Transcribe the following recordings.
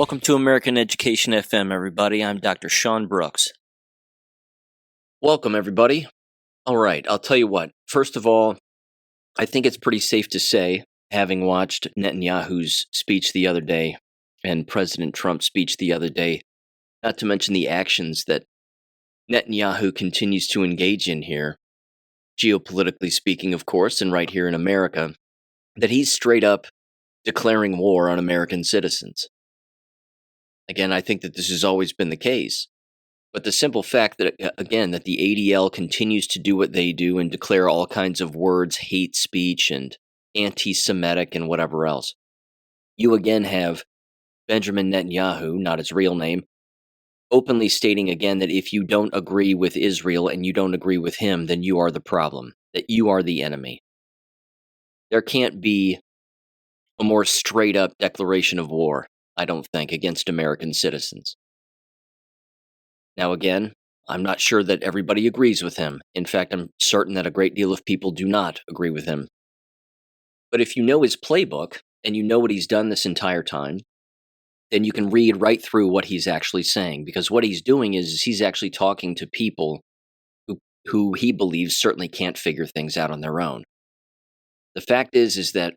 Welcome to American Education FM, everybody. I'm Dr. Sean Brooks. Welcome, everybody. All right, I'll tell you what. First of all, I think it's pretty safe to say, having watched Netanyahu's speech the other day and President Trump's speech the other day, not to mention the actions that Netanyahu continues to engage in here, geopolitically speaking, of course, and right here in America, that he's straight up declaring war on American citizens. Again, I think that this has always been the case. But the simple fact that, again, that the ADL continues to do what they do and declare all kinds of words, hate speech and anti-Semitic and whatever else. You again have Benjamin Netanyahu, not his real name, openly stating again that if you don't agree with Israel and you don't agree with him, then you are the problem, that you are the enemy. There can't be a more straight-up declaration of war, I don't think, against American citizens. Now, again, I'm not sure that everybody agrees with him. In fact, I'm certain that a great deal of people do not agree with him. But if you know his playbook and you know what he's done this entire time, then you can read right through what he's actually saying. Because what he's doing is he's actually talking to people who he believes certainly can't figure things out on their own. The fact is that,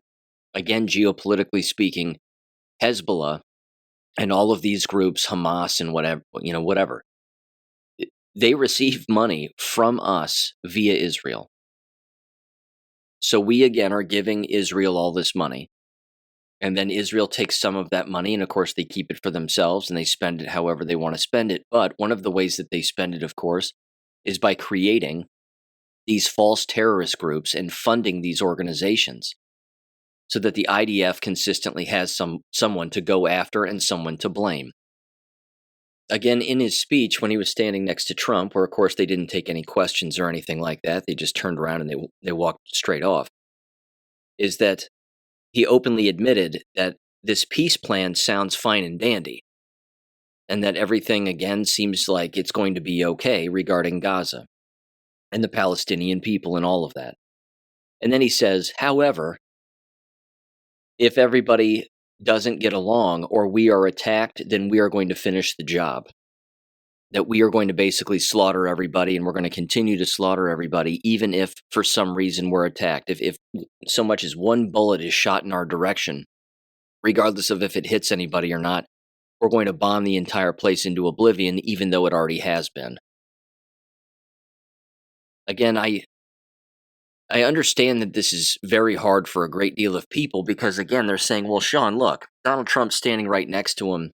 again, geopolitically speaking, Hezbollah and all of these groups, Hamas and whatever, they receive money from us via Israel. So we, again, are giving Israel all this money. And then Israel takes some of that money, and of course they keep it for themselves, and they spend it however they want to spend it. But one of the ways that they spend it, of course, is by creating these false terrorist groups and funding these organizations so that the IDF consistently has someone to go after and someone to blame. Again, in his speech, when he was standing next to Trump, where, of course, they didn't take any questions or anything like that, they just turned around and they walked straight off, is that he openly admitted that this peace plan sounds fine and dandy, and that everything, again, seems like it's going to be okay regarding Gaza and the Palestinian people and all of that. And then he says, however, if everybody doesn't get along or we are attacked, then we are going to finish the job. That we are going to basically slaughter everybody, and we're going to continue to slaughter everybody, even if for some reason we're attacked. If so much as one bullet is shot in our direction, regardless of if it hits anybody or not, we're going to bomb the entire place into oblivion, even though it already has been. Again, I understand that this is very hard for a great deal of people because, again, they're saying, well, Sean, look, Donald Trump's standing right next to him,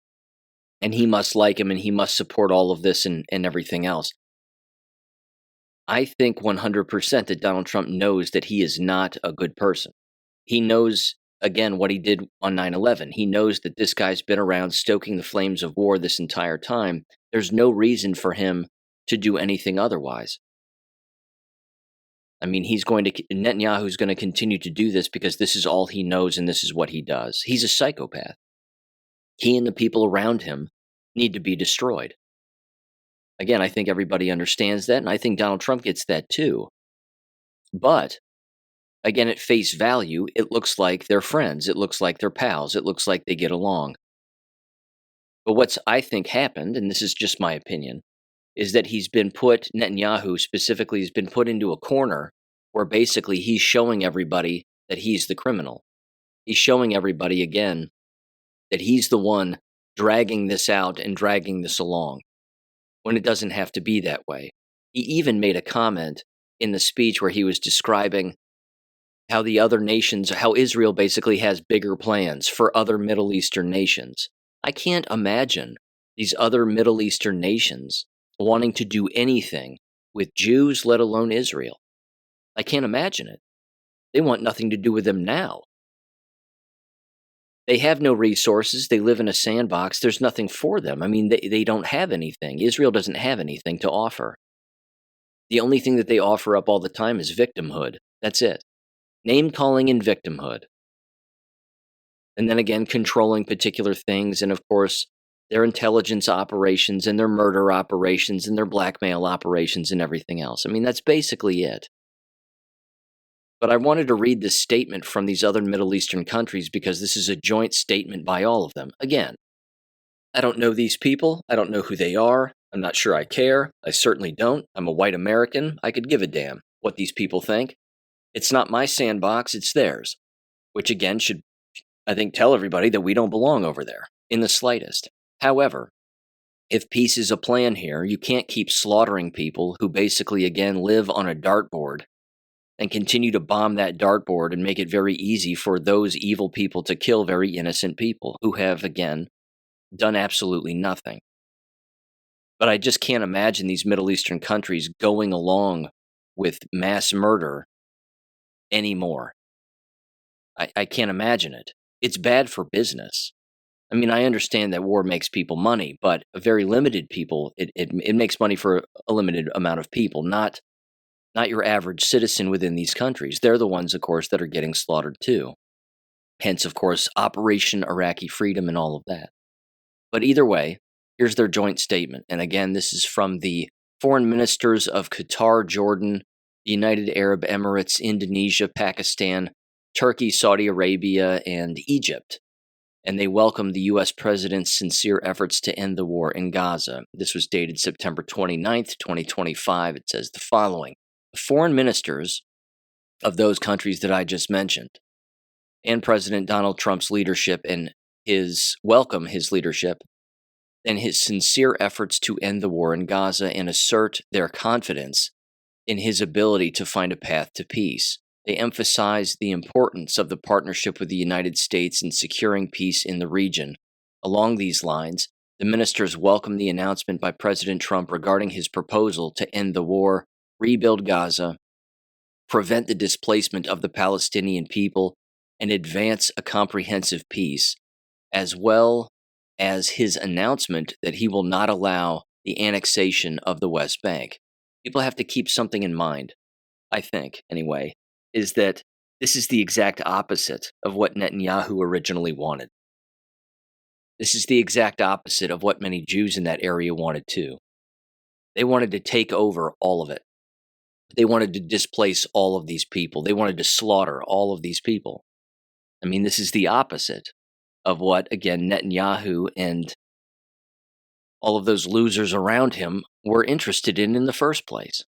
and he must like him, and he must support all of this and everything else. I think 100% that Donald Trump knows that he is not a good person. He knows, again, what he did on 9/11. He knows that this guy's been around stoking the flames of war this entire time. There's no reason for him to do anything otherwise. I mean, Netanyahu's going to continue to do this because this is all he knows and this is what he does. He's a psychopath. He and the people around him need to be destroyed. Again, I think everybody understands that, and I think Donald Trump gets that too. But, again, at face value, it looks like they're friends. It looks like they're pals. It looks like they get along. But what's, I think, happened, and this is just my opinion, is that Netanyahu specifically has been put into a corner where basically he's showing everybody that he's the criminal. He's showing everybody, again, that he's the one dragging this out and dragging this along, when it doesn't have to be that way. He even made a comment in the speech where he was describing how how Israel basically has bigger plans for other Middle Eastern nations. I can't imagine these other Middle Eastern nations wanting to do anything with Jews, let alone Israel. I can't imagine it. They want nothing to do with them now. They have no resources. They live in a sandbox. There's nothing for them. I mean, they don't have anything. Israel doesn't have anything to offer. The only thing that they offer up all the time is victimhood. That's it. Name-calling and victimhood. And then again, controlling particular things, and of course, their intelligence operations and their murder operations and their blackmail operations and everything else. I mean, that's basically it. But I wanted to read this statement from these other Middle Eastern countries because this is a joint statement by all of them. Again, I don't know these people. I don't know who they are. I'm not sure I care. I certainly don't. I'm a white American. I could give a damn what these people think. It's not my sandbox, it's theirs. Which again should, I think, tell everybody that we don't belong over there in the slightest. However, if peace is a plan here, you can't keep slaughtering people who basically, again, live on a dartboard and continue to bomb that dartboard and make it very easy for those evil people to kill very innocent people who have, again, done absolutely nothing. But I just can't imagine these Middle Eastern countries going along with mass murder anymore. I can't imagine it. It's bad for business. I mean, I understand that war makes people money, but a very limited people, it makes money for a limited amount of people, not your average citizen within these countries. They're the ones, of course, that are getting slaughtered too. Hence, of course, Operation Iraqi Freedom and all of that. But either way, here's their joint statement. And again, this is from the foreign ministers of Qatar, Jordan, the United Arab Emirates, Indonesia, Pakistan, Turkey, Saudi Arabia, and Egypt. And they welcomed the U.S. president's sincere efforts to end the war in Gaza. This was dated September 29th, 2025. It says the following. The foreign ministers of those countries that I just mentioned and President Donald Trump's leadership and his leadership and his sincere efforts to end the war in Gaza and assert their confidence in his ability to find a path to peace. They emphasize the importance of the partnership with the United States in securing peace in the region. Along these lines, the ministers welcomed the announcement by President Trump regarding his proposal to end the war, rebuild Gaza, prevent the displacement of the Palestinian people, and advance a comprehensive peace, as well as his announcement that he will not allow the annexation of the West Bank. People have to keep something in mind, I think, anyway, is that this is the exact opposite of what Netanyahu originally wanted. This is the exact opposite of what many Jews in that area wanted too. They wanted to take over all of it. They wanted to displace all of these people. They wanted to slaughter all of these people. I mean, this is the opposite of what, again, Netanyahu and all of those losers around him were interested in the first place.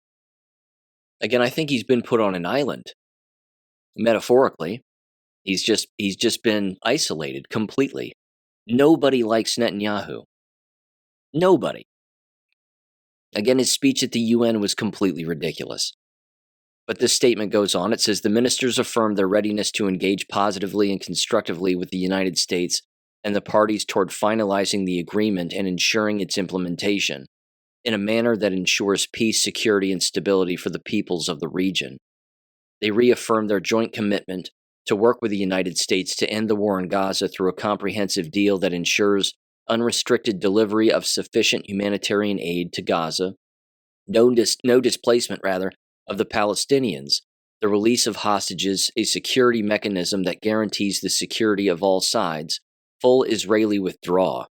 Again, I think he's been put on an island. Metaphorically, he's just been isolated completely. Nobody likes Netanyahu. Nobody. Again, his speech at the UN was completely ridiculous. But this statement goes on. It says, the ministers affirmed their readiness to engage positively and constructively with the United States and the parties toward finalizing the agreement and ensuring its implementation in a manner that ensures peace, security, and stability for the peoples of the region. They reaffirmed their joint commitment to work with the United States to end the war in Gaza through a comprehensive deal that ensures unrestricted delivery of sufficient humanitarian aid to Gaza, no displacement, of the Palestinians, the release of hostages, a security mechanism that guarantees the security of all sides, full Israeli withdrawal.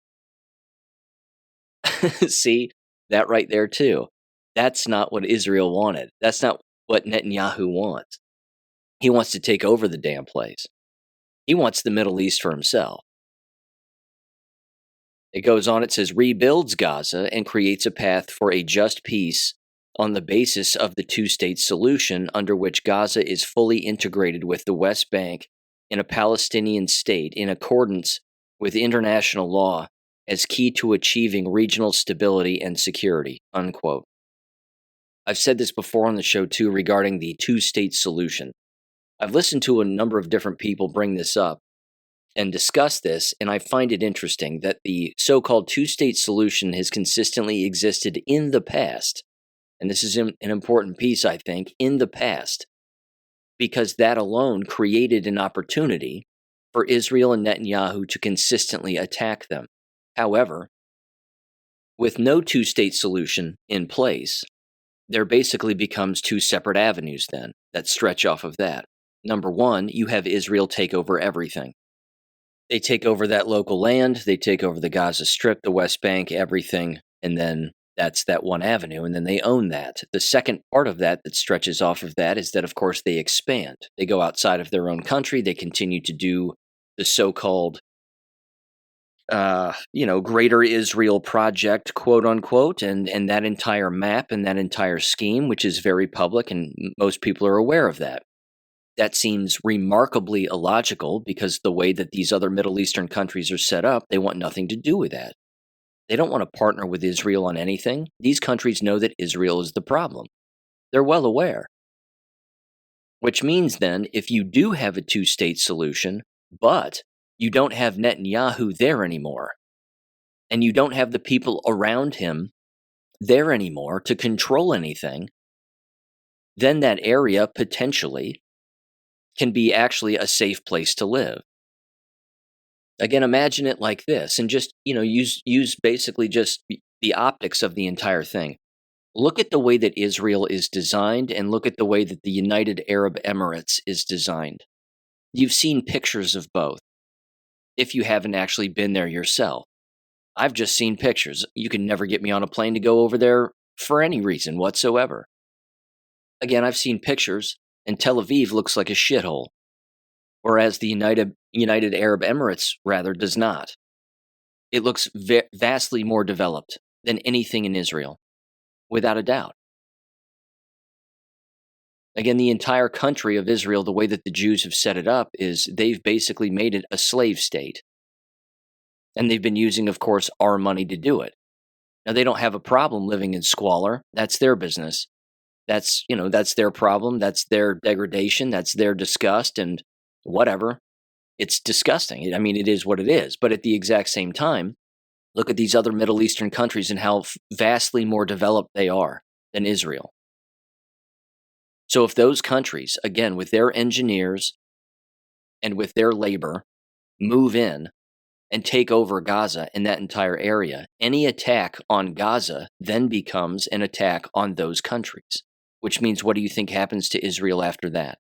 See, that right there too. That's not what Israel wanted. That's not what Netanyahu wants. He wants to take over the damn place. He wants the Middle East for himself. It goes on, it says, rebuilds Gaza and creates a path for a just peace on the basis of the two-state solution under which Gaza is fully integrated with the West Bank in a Palestinian state in accordance with international law as key to achieving regional stability and security, unquote. I've said this before on the show too regarding the two-state solution. I've listened to a number of different people bring this up and discuss this, and I find it interesting that the so-called two-state solution has consistently existed in the past, and this is an important piece, I think, in the past, because that alone created an opportunity for Israel and Netanyahu to consistently attack them. However, with no two-state solution in place, there basically becomes two separate avenues then that stretch off of that. Number one, you have Israel take over everything. They take over that local land, they take over the Gaza Strip, the West Bank, everything, and then that's that one avenue, and then they own that. The second part of that stretches off of that is that, of course, they expand. They go outside of their own country, they continue to do the so-called Greater Israel Project, quote unquote, and that entire map and that entire scheme, which is very public, and most people are aware of that. That seems remarkably illogical because the way that these other Middle Eastern countries are set up, they want nothing to do with that. They don't want to partner with Israel on anything. These countries know that Israel is the problem. They're well aware. Which means then, if you do have a two-state solution, but you don't have Netanyahu there anymore, and you don't have the people around him there anymore to control anything, then that area potentially can be actually a safe place to live. Again, imagine it like this, and just, use basically just the optics of the entire thing. Look at the way that Israel is designed, and look at the way that the United Arab Emirates is designed. You've seen pictures of both, if you haven't actually been there yourself. I've just seen pictures. You can never get me on a plane to go over there for any reason whatsoever. Again, I've seen pictures, and Tel Aviv looks like a shithole, whereas the United Arab Emirates, rather, does not. It looks vastly more developed than anything in Israel, without a doubt. Again, the entire country of Israel, the way that the Jews have set it up, is they've basically made it a slave state. And they've been using, of course, our money to do it. Now, they don't have a problem living in squalor. That's their business. That's their problem. That's their degradation. That's their disgust and whatever. It's disgusting. I mean, it is what it is. But at the exact same time, look at these other Middle Eastern countries and how vastly more developed they are than Israel. So if those countries, again, with their engineers and with their labor, move in and take over Gaza and that entire area, any attack on Gaza then becomes an attack on those countries, which means what do you think happens to Israel after that?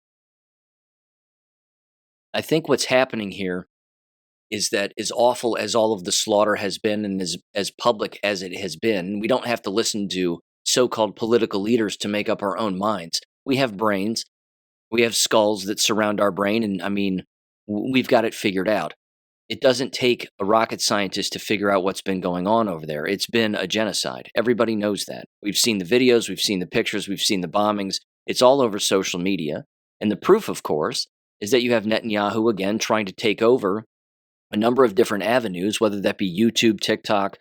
I think what's happening here is that as awful as all of the slaughter has been and as public as it has been, we don't have to listen to so-called political leaders to make up our own minds. We have brains. We have skulls that surround our brain, and I mean, we've got it figured out. It doesn't take a rocket scientist to figure out what's been going on over there. It's been a genocide. Everybody knows that. We've seen the videos, we've seen the pictures, we've seen the bombings. It's all over social media. And the proof, of course, is that you have Netanyahu again trying to take over a number of different avenues, whether that be YouTube, TikTok,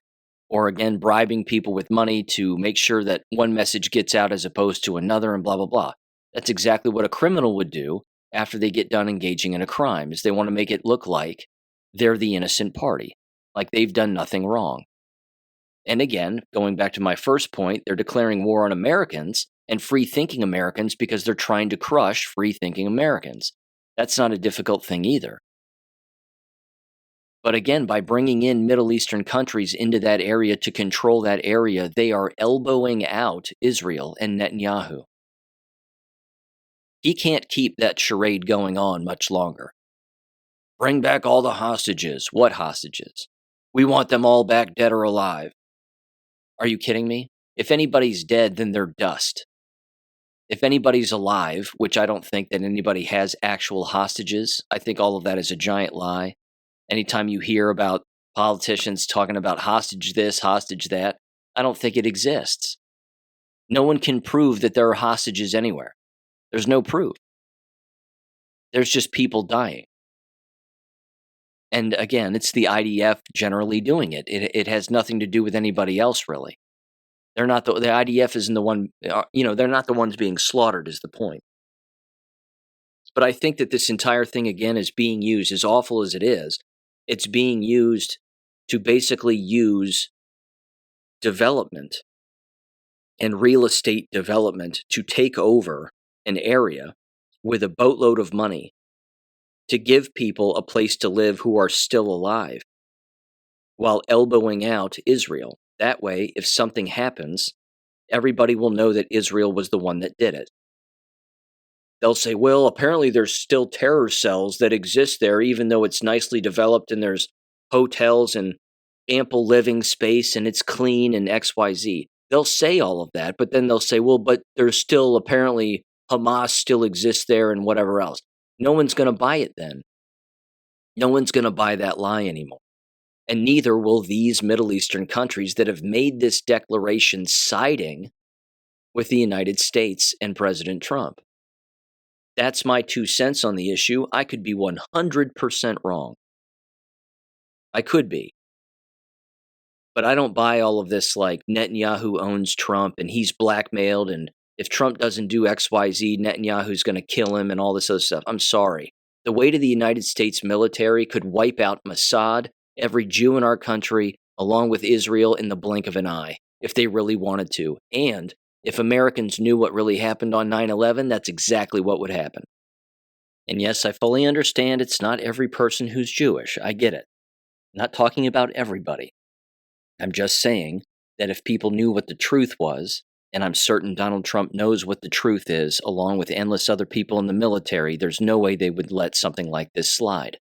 or again, bribing people with money to make sure that one message gets out as opposed to another and blah, blah, blah. That's exactly what a criminal would do after they get done engaging in a crime, is they want to make it look like they're the innocent party, like they've done nothing wrong. And again, going back to my first point, they're declaring war on Americans and free-thinking Americans because they're trying to crush free-thinking Americans. That's not a difficult thing either. But again, by bringing in Middle Eastern countries into that area to control that area, they are elbowing out Israel and Netanyahu. He can't keep that charade going on much longer. Bring back all the hostages. What hostages? We want them all back, dead or alive. Are you kidding me? If anybody's dead, then they're dust. If anybody's alive, which I don't think that anybody has actual hostages, I think all of that is a giant lie. Anytime you hear about politicians talking about hostage this, hostage that, I don't think it exists. No one can prove that there are hostages anywhere. There's no proof. There's just people dying. And again, it's the IDF generally doing it. It has nothing to do with anybody else, really. They're not the IDF isn't the one, they're not the ones being slaughtered is the point. But I think that this entire thing, again, is being used, as awful as it is, it's being used to basically use development and real estate development to take over an area with a boatload of money to give people a place to live who are still alive while elbowing out Israel. That way, if something happens, everybody will know that Israel was the one that did it. They'll say, well, apparently there's still terror cells that exist there, even though it's nicely developed and there's hotels and ample living space and it's clean and XYZ. They'll say all of that, but then they'll say, well, but there's still apparently Hamas still exists there and whatever else. No one's going to buy it then. No one's going to buy that lie anymore. And neither will these Middle Eastern countries that have made this declaration siding with the United States and President Trump. That's my 2 cents on the issue. I could be 100% wrong. I could be. But I don't buy all of this like Netanyahu owns Trump and he's blackmailed, and if Trump doesn't do XYZ, Netanyahu's going to kill him and all this other stuff. I'm sorry. The weight of the United States military could wipe out Mossad, every Jew in our country, along with Israel in the blink of an eye, if they really wanted to. And if Americans knew what really happened on 9/11, that's exactly what would happen. And yes, I fully understand it's not every person who's Jewish. I get it. I'm not talking about everybody. I'm just saying that if people knew what the truth was, and I'm certain Donald Trump knows what the truth is, along with endless other people in the military, there's no way they would let something like this slide.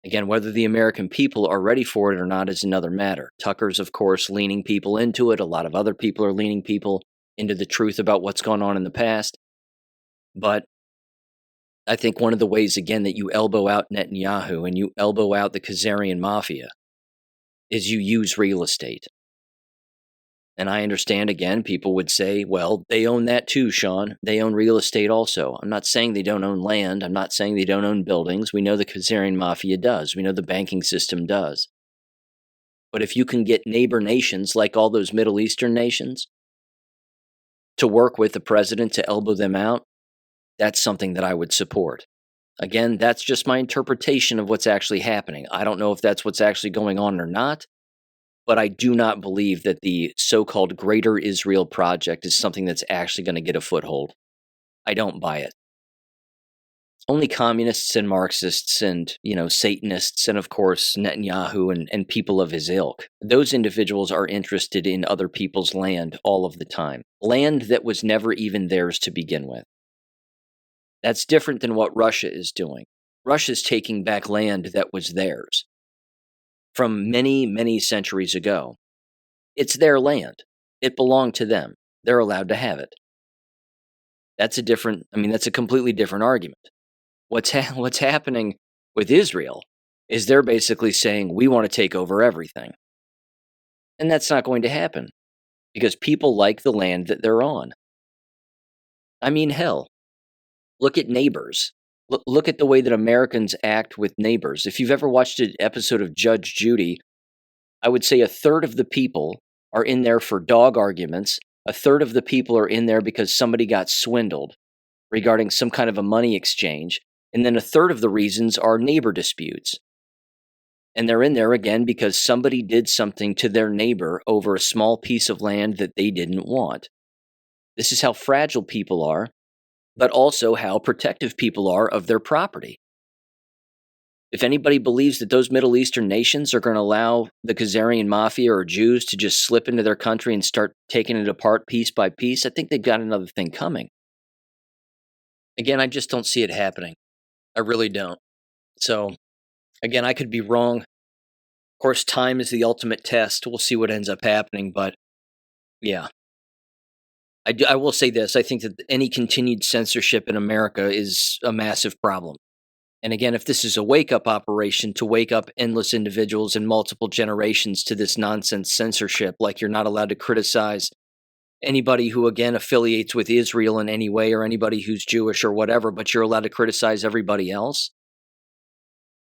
Again, whether the American people are ready for it or not is another matter. Tucker's, of course, leaning people into it. A lot of other people are leaning people into the truth about what's gone on in the past. But I think one of the ways, again, that you elbow out Netanyahu and you elbow out the Khazarian mafia is you use real estate. And I understand, again, people would say, well, they own that too, Sean. They own real estate also. I'm not saying they don't own land. I'm not saying they don't own buildings. We know the Khazarian mafia does. We know the banking system does. But if you can get neighbor nations like all those Middle Eastern nations to work with the president to elbow them out, that's something that I would support. Again, that's just my interpretation of what's actually happening. I don't know if that's what's actually going on or not. But I do not believe that the so-called Greater Israel Project is something that's actually going to get a foothold. I don't buy it. Only communists and Marxists and, Satanists and, of course, Netanyahu and people of his ilk, those individuals are interested in other people's land all of the time. Land that was never even theirs to begin with. That's different than what Russia is doing. Russia's taking back land that was theirs from many, many centuries ago. It's their land. It belonged to them. They're allowed to have it. That's a completely different argument. What's happening with Israel is they're basically saying, we want to take over everything. And that's not going to happen because people like the land that they're on. Hell, look at Neighbors. Look at the way that Americans act with neighbors. If you've ever watched an episode of Judge Judy, I would say a third of the people are in there for dog arguments. A third of the people are in there because somebody got swindled regarding some kind of a money exchange. And then a third of the reasons are neighbor disputes. And they're in there again because somebody did something to their neighbor over a small piece of land that they didn't want. This is how fragile people are, but also how protective people are of their property. If anybody believes that those Middle Eastern nations are going to allow the Khazarian mafia or Jews to just slip into their country and start taking it apart piece by piece, I think they've got another thing coming. Again, I just don't see it happening. I really don't. So, again, I could be wrong. Of course, time is the ultimate test. We'll see what ends up happening, but yeah. I will say this. I think that any continued censorship in America is a massive problem. And again, if this is a wake-up operation to wake up endless individuals in multiple generations to this nonsense censorship, like you're not allowed to criticize anybody who, again, affiliates with Israel in any way or anybody who's Jewish or whatever, but you're allowed to criticize everybody else,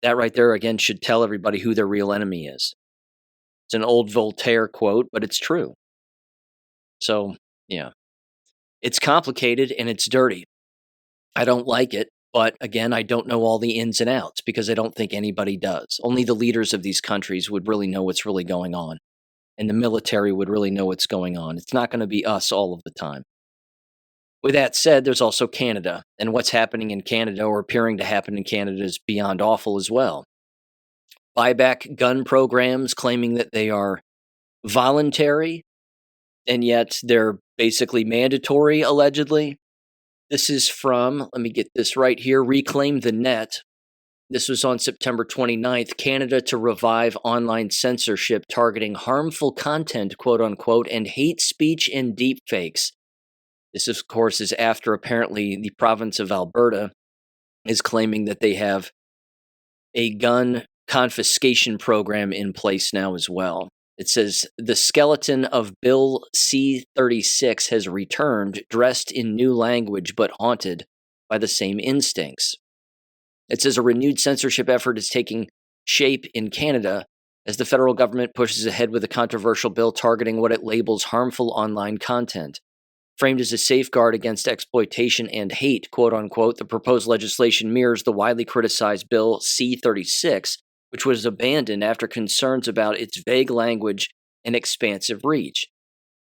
that right there, again, should tell everybody who their real enemy is. It's an old Voltaire quote, but it's true. So, yeah. It's complicated and it's dirty. I don't like it, but again, I don't know all the ins and outs because I don't think anybody does. Only the leaders of these countries would really know what's really going on, and the military would really know what's going on. It's not going to be us all of the time. With that said, there's also Canada, and what's happening in Canada or appearing to happen in Canada is beyond awful as well. Buyback gun programs claiming that they are voluntary, and yet they're basically mandatory, allegedly. This is from, let me get this right here, Reclaim the Net. This was on September 29th. Canada to revive online censorship targeting harmful content, quote unquote, and hate speech and deepfakes. This, of course, is after apparently the province of Alberta is claiming that they have a gun confiscation program in place now as well. It says the skeleton of Bill C-36 has returned, dressed in new language but haunted by the same instincts. It says a renewed censorship effort is taking shape in Canada as the federal government pushes ahead with a controversial bill targeting what it labels harmful online content. Framed as a safeguard against exploitation and hate, quote unquote, the proposed legislation mirrors the widely criticized Bill C-36, which was abandoned after concerns about its vague language and expansive reach.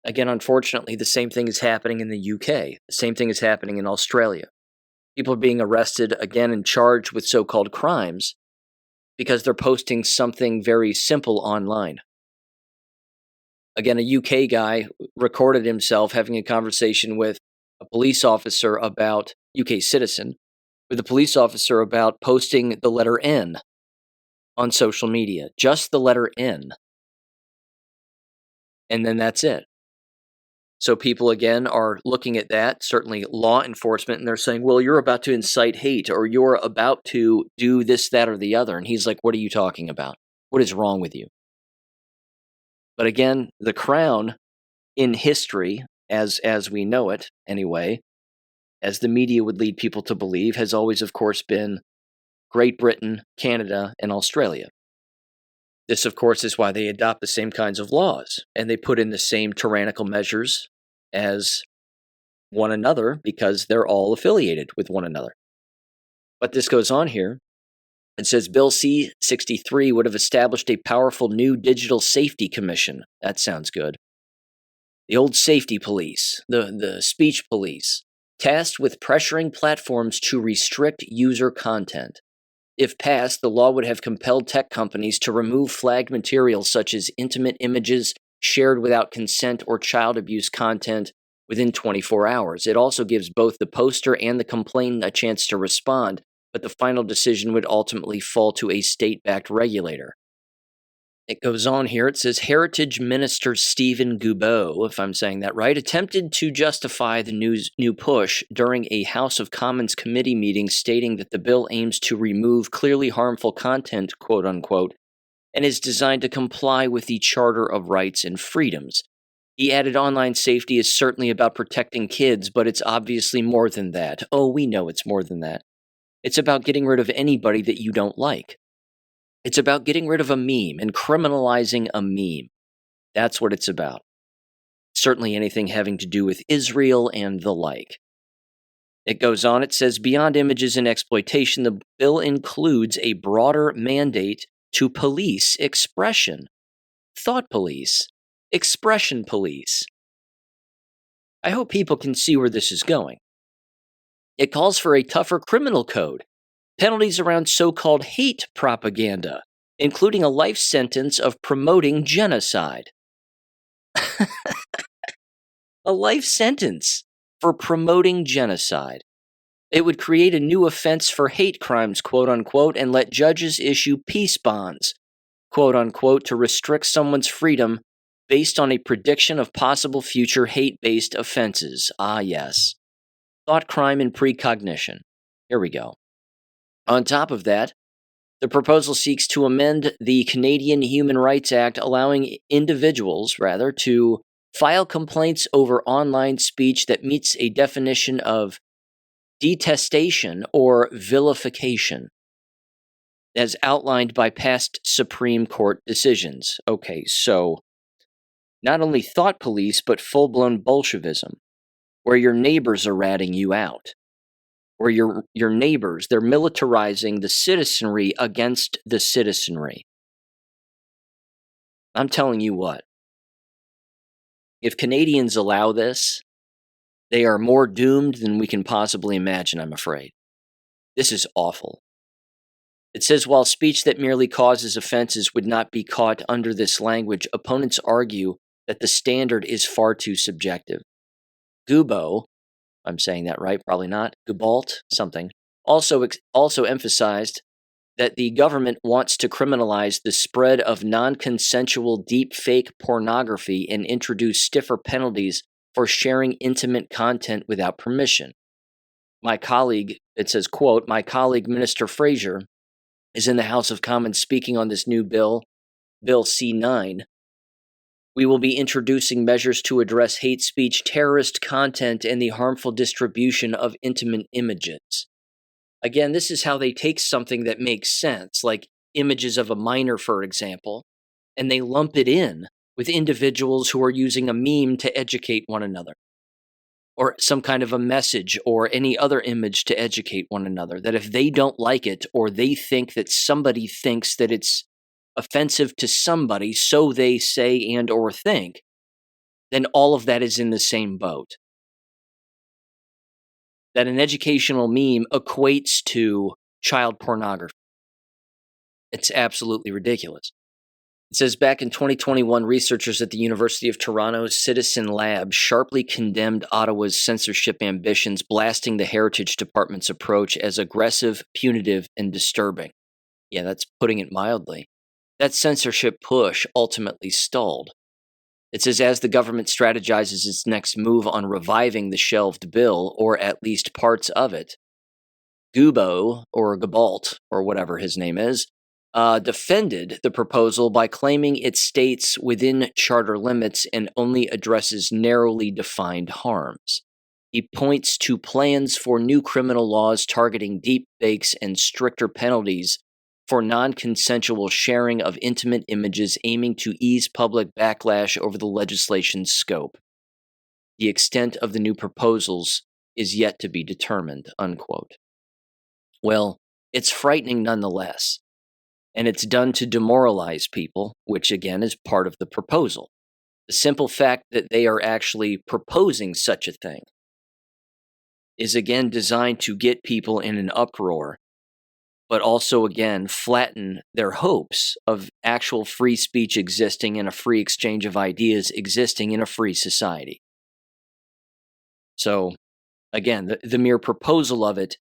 Again, unfortunately, the same thing is happening in the UK. The same thing is happening in Australia. People are being arrested again and charged with so-called crimes because they're posting something very simple online. Again, a UK guy recorded himself having a conversation with a police officer about, UK citizen, with a police officer about posting the letter N on social media. Just the letter N. And then that's it. So people, again, are looking at that, certainly law enforcement, and they're saying, well, you're about to incite hate, or you're about to do this, that, or the other. And he's like, what are you talking about? What is wrong with you? But again, the crown in history, as we know it anyway, as the media would lead people to believe, has always, of course, been Great Britain, Canada, and Australia. This, of course, is why they adopt the same kinds of laws, and they put in the same tyrannical measures as one another because they're all affiliated with one another. But this goes on here. It says Bill C-63 would have established a powerful new digital safety commission. That sounds good. The old safety police, the speech police, tasked with pressuring platforms to restrict user content. If passed, the law would have compelled tech companies to remove flagged material such as intimate images shared without consent or child abuse content within 24 hours. It also gives both the poster and the complainant a chance to respond, but the final decision would ultimately fall to a state-backed regulator. It goes on here. It says Heritage Minister Stephen Guilbeault, if I'm saying that right, attempted to justify the new push during a House of Commons committee meeting, stating that the bill aims to remove clearly harmful content, quote unquote, and is designed to comply with the Charter of Rights and Freedoms. He added online safety is certainly about protecting kids, but it's obviously more than that. Oh, we know it's more than that. It's about getting rid of anybody that you don't like. It's about getting rid of a meme and criminalizing a meme. That's what it's about. Certainly anything having to do with Israel and the like. It goes on, it says, beyond images and exploitation, the bill includes a broader mandate to police expression. Thought police. Expression police. I hope people can see where this is going. It calls for a tougher criminal code, penalties around so-called hate propaganda, including a life sentence of promoting genocide. A life sentence for promoting genocide. It would create a new offense for hate crimes, quote unquote, and let judges issue peace bonds, quote unquote, to restrict someone's freedom based on a prediction of possible future hate-based offenses. Ah, yes. Thought crime and precognition. Here we go. On top of that, the proposal seeks to amend the Canadian Human Rights Act, allowing individuals, to file complaints over online speech that meets a definition of detestation or vilification, as outlined by past Supreme Court decisions. Okay, so not only thought police, but full-blown Bolshevism, where your neighbors are ratting you out. Or your neighbors, they're militarizing the citizenry against the citizenry. I'm telling you what, if Canadians allow this, they are more doomed than we can possibly imagine, I'm afraid. This is awful. It says, while speech that merely causes offenses would not be caught under this language, opponents argue that the standard is far too subjective. Guilbeault, I'm saying that right, probably not, Guilbeault, something, also emphasized that the government wants to criminalize the spread of non-consensual deep-fake pornography and introduce stiffer penalties for sharing intimate content without permission. My colleague, it says, quote, my colleague, Minister Fraser, is in the House of Commons speaking on this new bill, Bill C9. We will be introducing measures to address hate speech, terrorist content, and the harmful distribution of intimate images. Again, this is how they take something that makes sense, like images of a minor, for example, and they lump it in with individuals who are using a meme to educate one another, or some kind of a message or any other image to educate one another, that if they don't like it or they think that somebody thinks that it's offensive to somebody, so they say and or think, then all of that is in the same boat. That an educational meme equates to child pornography. It's absolutely ridiculous. It says back in 2021, researchers at the University of Toronto's Citizen Lab sharply condemned Ottawa's censorship ambitions, blasting the Heritage Department's approach as aggressive, punitive, and disturbing. Yeah, that's putting it mildly. That censorship push ultimately stalled. It says as the government strategizes its next move on reviving the shelved bill, or at least parts of it, Gubo, or Gabalt, or whatever his name is, defended the proposal by claiming it states within charter limits and only addresses narrowly defined harms. He points to plans for new criminal laws targeting deep fakes and stricter penalties for non-consensual sharing of intimate images, aiming to ease public backlash over the legislation's scope. The extent of the new proposals is yet to be determined, unquote. Well, it's frightening nonetheless, and it's done to demoralize people, which again is part of the proposal. The simple fact that they are actually proposing such a thing is again designed to get people in an uproar, but also, again, flatten their hopes of actual free speech existing and a free exchange of ideas existing in a free society. So, again, the mere proposal of it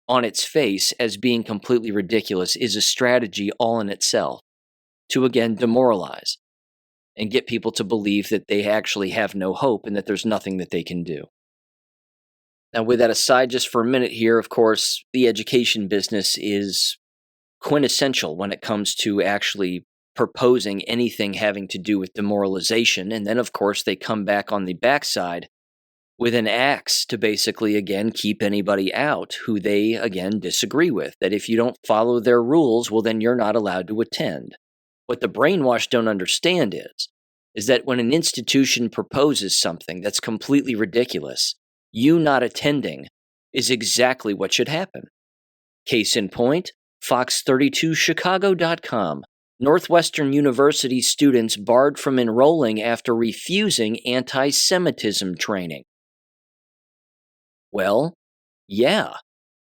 on its face as being completely ridiculous is a strategy all in itself to, again, demoralize and get people to believe that they actually have no hope and that there's nothing that they can do. Now, with that aside, just for a minute here, of course, the education business is quintessential when it comes to actually proposing anything having to do with demoralization. And then, of course, they come back on the backside with an axe to basically, again, keep anybody out who they, again, disagree with. That if you don't follow their rules, well, then you're not allowed to attend. What the brainwashed don't understand is that when an institution proposes something that's completely ridiculous, you not attending is exactly what should happen. Case in point, Fox32Chicago.com. Northwestern University students barred from enrolling after refusing anti-Semitism training. Well, yeah,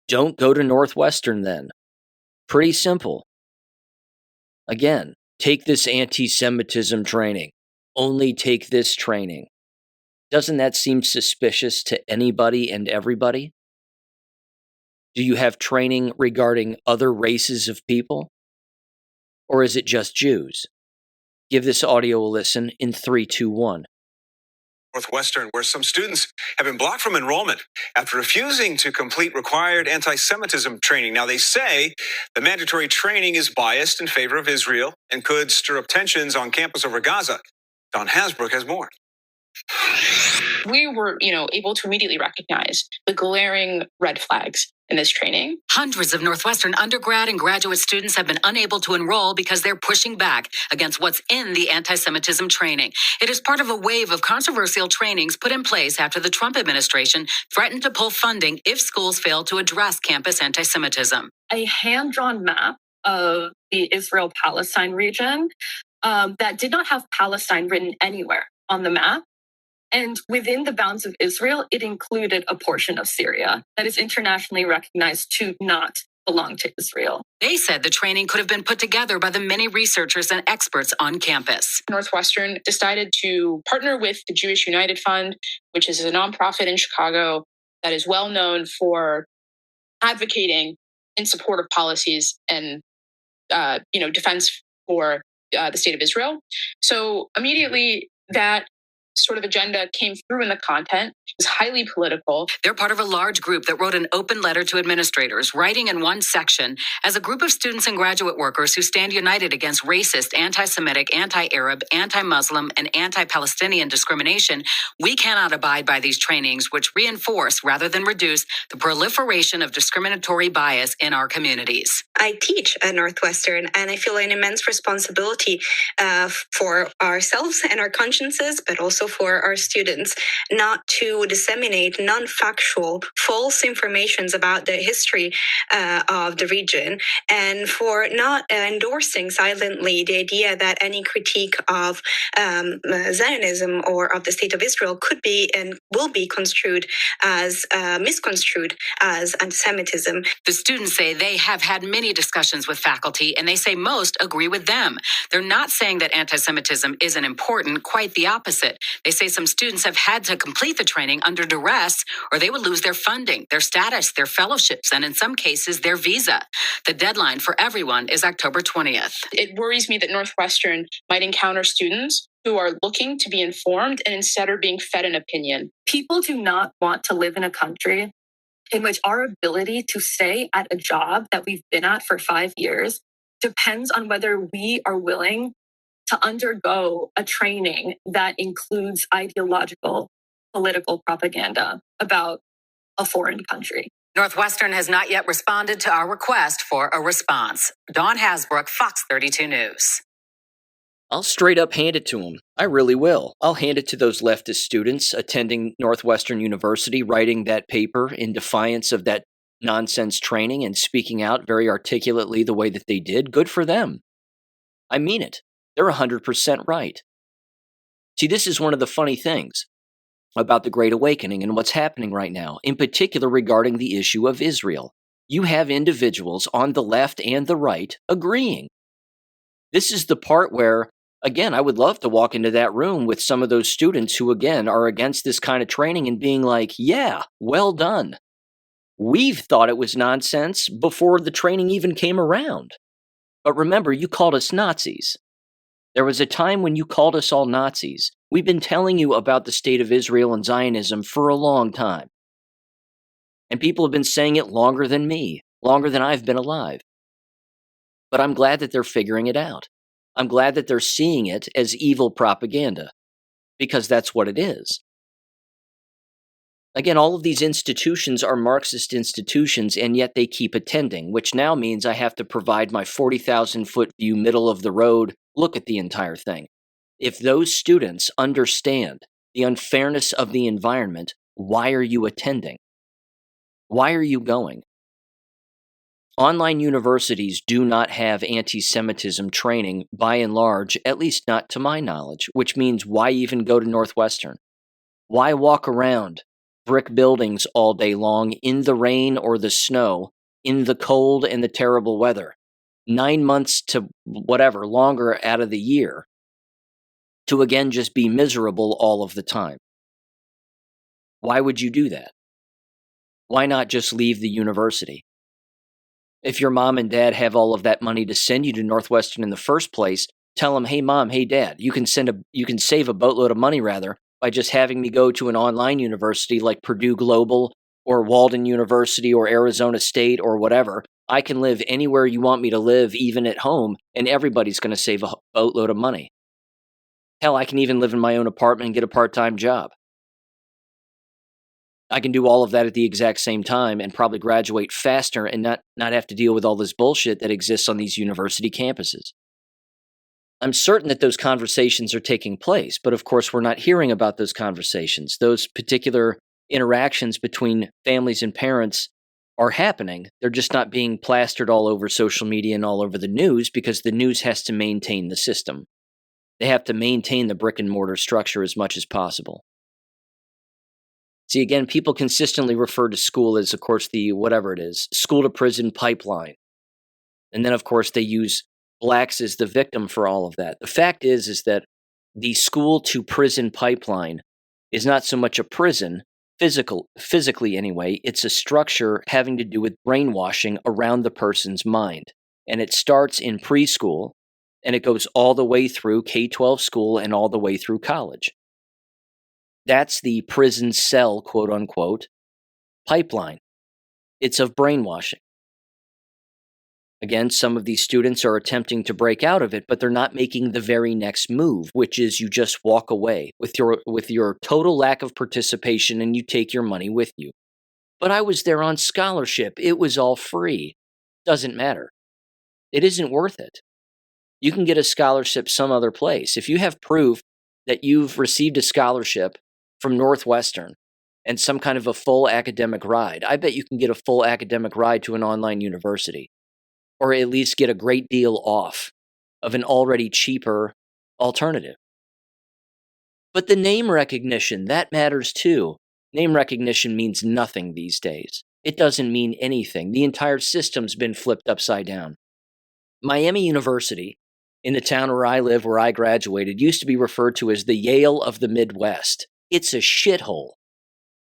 don't go to Northwestern then. Pretty simple. Again, take this anti-Semitism training. Only take this training. Doesn't that seem suspicious to anybody and everybody? Do you have training regarding other races of people? Or is it just Jews? Give this audio a listen in 3, 2, 1. Northwestern, where some students have been blocked from enrollment after refusing to complete required anti-Semitism training. Now, they say the mandatory training is biased in favor of Israel and could stir up tensions on campus over Gaza. Don Hasbrook has more. We were, able to immediately recognize the glaring red flags in this training. Hundreds of Northwestern undergrad and graduate students have been unable to enroll because they're pushing back against what's in the anti-Semitism training. It is part of a wave of controversial trainings put in place after the Trump administration threatened to pull funding if schools fail to address campus anti-Semitism. A hand-drawn map of the Israel-Palestine region that did not have Palestine written anywhere on the map. And within the bounds of Israel, it included a portion of Syria that is internationally recognized to not belong to Israel. They said the training could have been put together by the many researchers and experts on campus. Northwestern decided to partner with the Jewish United Fund, which is a nonprofit in Chicago that is well known for advocating in support of policies and defense for the state of Israel. So immediately that sort of agenda came through in the content. It was highly political. They're part of a large group that wrote an open letter to administrators, writing in one section, as a group of students and graduate workers who stand united against racist, anti-Semitic, anti-Arab, anti-Muslim, and anti-Palestinian discrimination, we cannot abide by these trainings, which reinforce rather than reduce the proliferation of discriminatory bias in our communities. I teach at Northwestern, and I feel an immense responsibility for ourselves and our consciences, but also for our students, not to disseminate non-factual, false informations about the history of the region, and for not endorsing silently the idea that any critique of Zionism or of the State of Israel could be and will be construed as misconstrued as anti-Semitism. The students say they have had many discussions with faculty, and they say most agree with them. They're not saying that anti-Semitism isn't important, quite the opposite. They say some students have had to complete the training under duress, or they would lose their funding, their status, their fellowships, and in some cases, their visa. The deadline for everyone is October 20th. It worries me that Northwestern might encounter students who are looking to be informed and instead are being fed an opinion. People do not want to live in a country in which our ability to stay at a job that we've been at for 5 years depends on whether we are willing to undergo a training that includes ideological political propaganda about a foreign country. Northwestern has not yet responded to our request for a response. Dawn Hasbrook, Fox 32 News. I'll straight up hand it to them. I really will. I'll hand it to those leftist students attending Northwestern University, writing that paper in defiance of that nonsense training and speaking out very articulately the way that they did. Good for them. I mean it. They're 100% right. See, this is one of the funny things about the Great Awakening and what's happening right now, in particular regarding the issue of Israel. You have individuals on the left and the right agreeing. This is the part where, again, I would love to walk into that room with some of those students who, again, are against this kind of training and being like, yeah, well done. We've thought it was nonsense before the training even came around. But remember, you called us Nazis. There was a time when you called us all Nazis. We've been telling you about the state of Israel and Zionism for a long time. And people have been saying it longer than me, longer than I've been alive. But I'm glad that they're figuring it out. I'm glad that they're seeing it as evil propaganda, because that's what it is. Again, all of these institutions are Marxist institutions, and yet they keep attending, which now means I have to provide my 40,000-foot view, middle of the road look at the entire thing. If those students understand the unfairness of the environment, why are you attending? Why are you going? Online universities do not have anti-Semitism training, by and large, at least not to my knowledge, which means why even go to Northwestern? Why walk around brick buildings all day long in the rain or the snow, in the cold and the terrible weather, 9 months to whatever, longer out of the year, to again just be miserable all of the time? Why would you do that? Why not just leave the university? If your mom and dad have all of that money to send you to Northwestern in the first place, tell them, hey mom, hey dad, you can save a boatload of money rather by just having me go to an online university like Purdue Global or Walden University or Arizona State or whatever. I can live anywhere you want me to live, even at home, and everybody's going to save a boatload of money. Hell, I can even live in my own apartment and get a part-time job. I can do all of that at the exact same time and probably graduate faster and not have to deal with all this bullshit that exists on these university campuses. I'm certain that those conversations are taking place, but of course we're not hearing about those conversations. Those particular interactions between families and parents are happening. They're just not being plastered all over social media and all over the news because the news has to maintain the system. They have to maintain the brick and mortar structure as much as possible. See, again, people consistently refer to school as, of course, the whatever it is, school to prison pipeline. And then, of course, they use blacks as the victim for all of that. The fact is that the school to prison pipeline is not so much a prison, physically anyway, it's a structure having to do with brainwashing around the person's mind. And it starts in preschool, and it goes all the way through K12 school and all the way through college. That's the prison cell, quote unquote, pipeline. It's of brainwashing. Again, some of these students are attempting to break out of it, but they're not making the very next move, which is you just walk away with your total lack of participation and you take your money with you. But I was there on scholarship. It was all free. Doesn't matter. It isn't worth it. You can get a scholarship some other place. If you have proof that you've received a scholarship from Northwestern and some kind of a full academic ride, I bet you can get a full academic ride to an online university, or at least get a great deal off of an already cheaper alternative. But the name recognition, that matters too. Name recognition means nothing these days. It doesn't mean anything. The entire system's been flipped upside down. Miami University, in the town where I live, where I graduated, used to be referred to as the Yale of the Midwest. It's a shithole.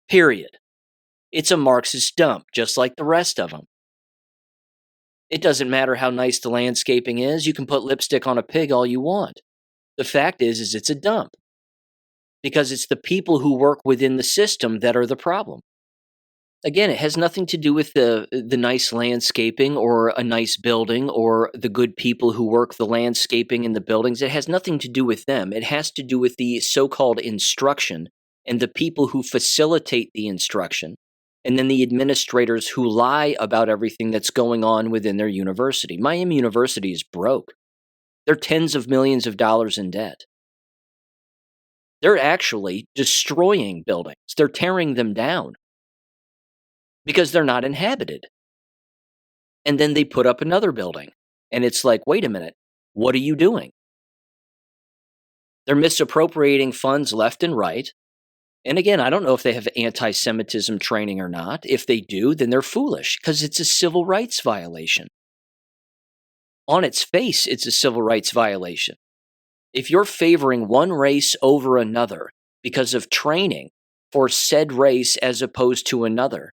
Period. It's a Marxist dump, just like the rest of them. It doesn't matter how nice the landscaping is. You can put lipstick on a pig all you want. The fact is it's a dump. Because it's the people who work within the system that are the problem. Again, it has nothing to do with the nice landscaping or a nice building or the good people who work the landscaping and the buildings. It has nothing to do with them. It has to do with the so-called instruction and the people who facilitate the instruction, and then the administrators who lie about everything that's going on within their university. Miami University is broke. They're tens of millions of dollars in debt. They're actually destroying buildings. They're tearing them down because they're not inhabited. And then they put up another building. And it's like, wait a minute, what are you doing? They're misappropriating funds left and right. And again, I don't know if they have anti-Semitism training or not. If they do, then they're foolish because it's a civil rights violation. On its face, it's a civil rights violation. If you're favoring one race over another because of training for said race as opposed to another,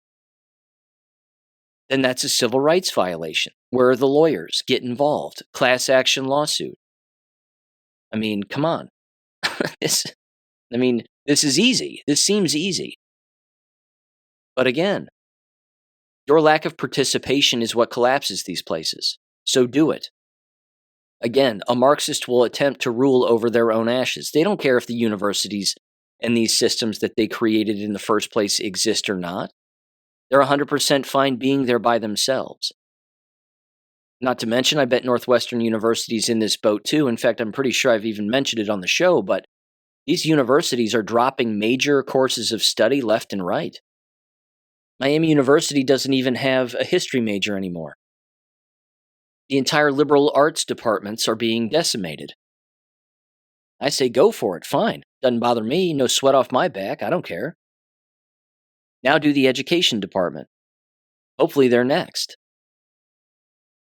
then that's a civil rights violation. Where are the lawyers? Get involved. Class action lawsuit. I mean, come on. This is easy. This seems easy. But again, your lack of participation is what collapses these places. So do it. Again, a Marxist will attempt to rule over their own ashes. They don't care if the universities and these systems that they created in the first place exist or not. They're 100% fine being there by themselves. Not to mention, I bet Northwestern University's in this boat too. In fact, I'm pretty sure I've even mentioned it on the show, but these universities are dropping major courses of study left and right. Miami University doesn't even have a history major anymore. The entire liberal arts departments are being decimated. I say go for it, fine. Doesn't bother me, no sweat off my back, I don't care. Now do the education department. Hopefully they're next.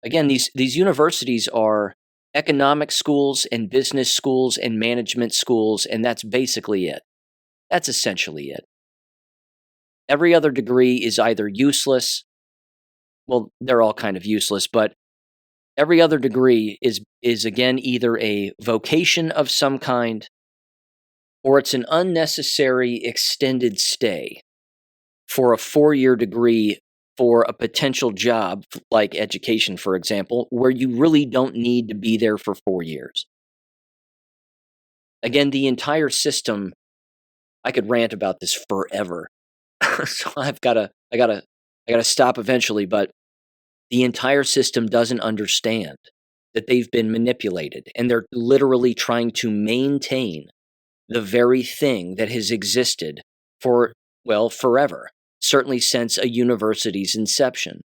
Again, these universities are economic schools and business schools and management schools, and that's basically it. That's essentially it. Every other degree is either useless, well, they're all kind of useless, but every other degree is again either a vocation of some kind or it's an unnecessary extended stay for a 4-year degree for a potential job like education, for example, where you really don't need to be there for 4 years. Again, the entire system, I could rant about this forever. So I gotta stop eventually, but the entire system doesn't understand that they've been manipulated, and they're literally trying to maintain the very thing that has existed for, well, forever, certainly since a university's inception.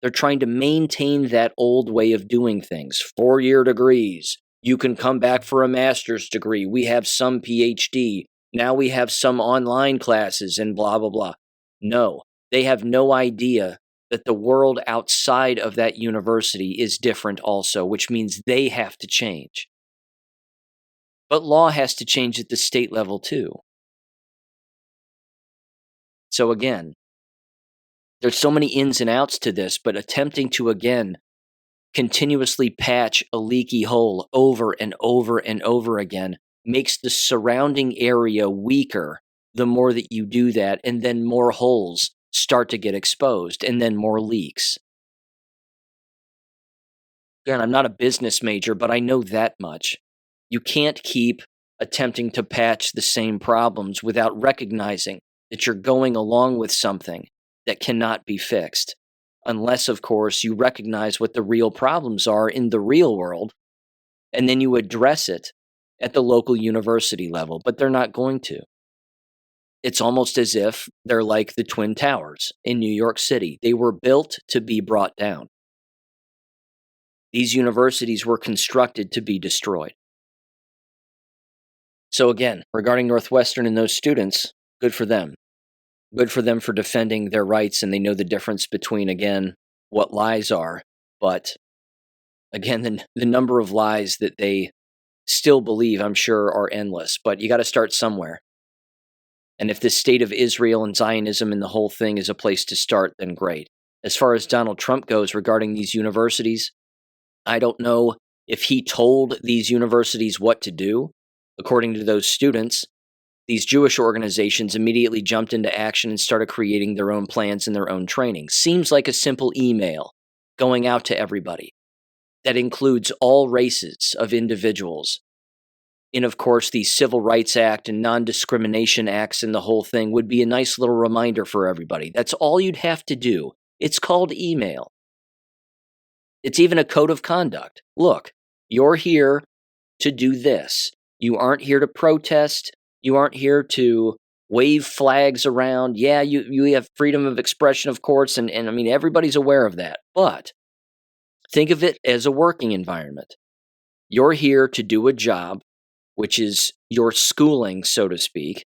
They're trying to maintain that old way of doing things. 4-year degrees. You can come back for a master's degree. We have some PhD. Now we have some online classes and blah, blah, blah. No, they have no idea that the world outside of that university is different also, which means they have to change. But law has to change at the state level too. So again, there's so many ins and outs to this, but attempting to, again, continuously patch a leaky hole over and over and over again makes the surrounding area weaker the more that you do that, and then more holes start to get exposed, and then more leaks. Again, I'm not a business major, but I know that much. You can't keep attempting to patch the same problems without recognizing that you're going along with something that cannot be fixed. Unless, of course, you recognize what the real problems are in the real world, and then you address it at the local university level, but they're not going to. It's almost as if they're like the Twin Towers in New York City. They were built to be brought down. These universities were constructed to be destroyed. So again, regarding Northwestern and those students, good for them. Good for them for defending their rights, and they know the difference between, again, what lies are. But again, the number of lies that they still believe, I'm sure, are endless. But you got to start somewhere. And if the state of Israel and Zionism and the whole thing is a place to start, then great. As far as Donald Trump goes regarding these universities, I don't know if he told these universities what to do. According to those students, these Jewish organizations immediately jumped into action and started creating their own plans and their own training. Seems like a simple email going out to everybody that includes all races of individuals. And of course, the Civil Rights Act and non-discrimination acts and the whole thing would be a nice little reminder for everybody. That's all you'd have to do. It's called email. It's even a code of conduct. Look, you're here to do this. You aren't here to protest. You aren't here to wave flags around. Yeah, you have freedom of expression, of course, and I mean, everybody's aware of that. But think of it as a working environment. You're here to do a job, which is your schooling, so to speak.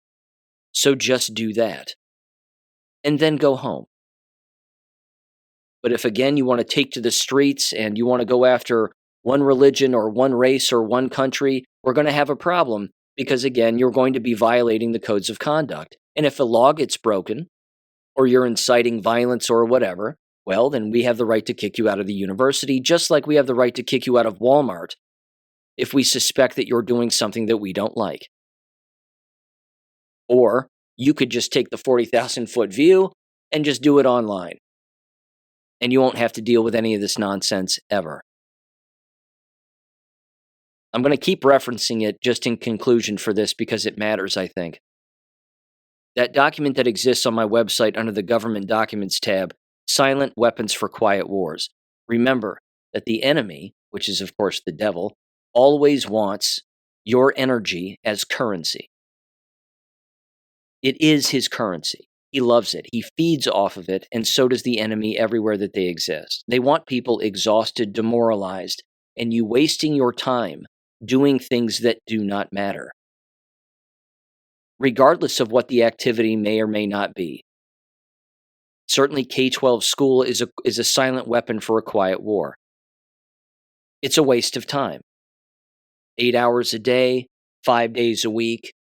So just do that. And then go home. But if, again, you want to take to the streets and you want to go after one religion or one race or one country, we're going to have a problem because, again, you're going to be violating the codes of conduct. And if a law gets broken or you're inciting violence or whatever, well, then we have the right to kick you out of the university, just like we have the right to kick you out of Walmart if we suspect that you're doing something that we don't like. Or you could just take the 40,000-foot view and just do it online. And you won't have to deal with any of this nonsense ever. I'm going to keep referencing it just in conclusion for this because it matters, I think. That document that exists on my website under the Government Documents tab, Silent Weapons for Quiet Wars. Remember that the enemy, which is of course the devil, always wants your energy as currency. It is his currency. He loves it. He feeds off of it, and so does the enemy everywhere that they exist. They want people exhausted, demoralized, and you wasting your time doing things that do not matter, regardless of what the activity may or may not be. Certainly, K12 school is a silent weapon for a quiet war. It's a waste of time. 8 hours a day, 5 days a week.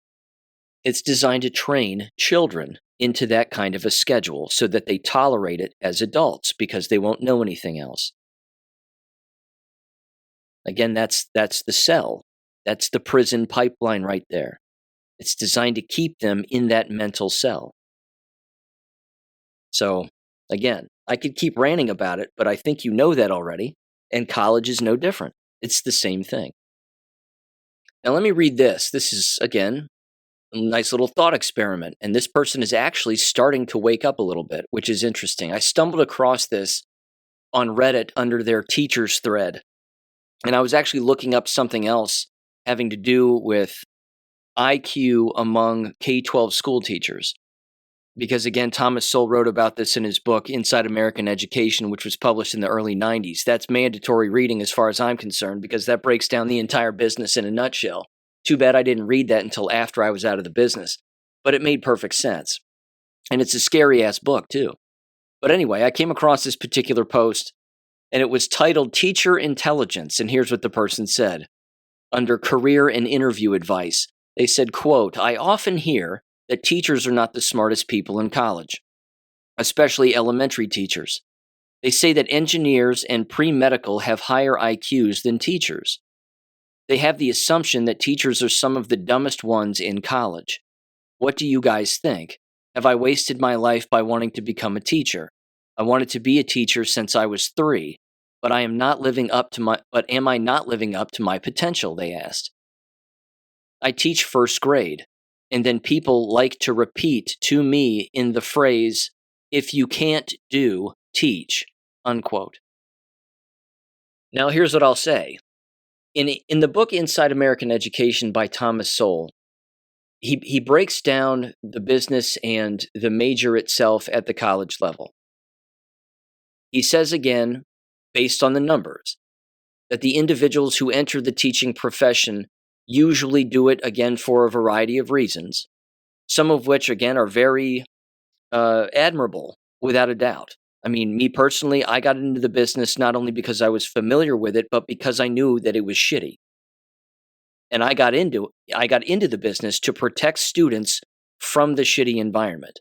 It's designed to train children into that kind of a schedule so that they tolerate it as adults because they won't know anything else. Again, that's the cell. That's the prison pipeline right there. It's designed to keep them in that mental cell. So, again, I could keep ranting about it, but I think you know that already, and college is no different. It's the same thing. Now, let me read this. This is, again, a nice little thought experiment, and this person is actually starting to wake up a little bit, which is interesting. I stumbled across this on Reddit under their teachers thread, and I was actually looking up something else having to do with IQ among K12 school teachers. Because again, Thomas Sowell wrote about this in his book, Inside American Education, which was published in the early 90s. That's mandatory reading as far as I'm concerned, because that breaks down the entire business in a nutshell. Too bad I didn't read that until after I was out of the business. But it made perfect sense. And it's a scary-ass book, too. But anyway, I came across this particular post, and it was titled Teacher Intelligence. And here's what the person said. Under career and interview advice, they said, quote, I often hear that teachers are not the smartest people in college, especially elementary teachers. They say that engineers and pre-medical have higher IQs than teachers. They have the assumption that teachers are some of the dumbest ones in college. What do you guys think? Have I wasted my life by wanting to become a teacher? I wanted to be a teacher since I was 3, but am I not living up to my potential, they asked. I teach first grade, and then people like to repeat to me in the phrase, if you can't do, teach, unquote. Now here's what I'll say. In the book Inside American Education by Thomas Sowell, he breaks down the business and the major itself at the college level. He says again, based on the numbers, that the individuals who enter the teaching profession usually do it again for a variety of reasons, some of which again are very admirable, without a doubt. I mean, me personally, I got into the business not only because I was familiar with it, but because I knew that it was shitty. And I got into the business to protect students from the shitty environment.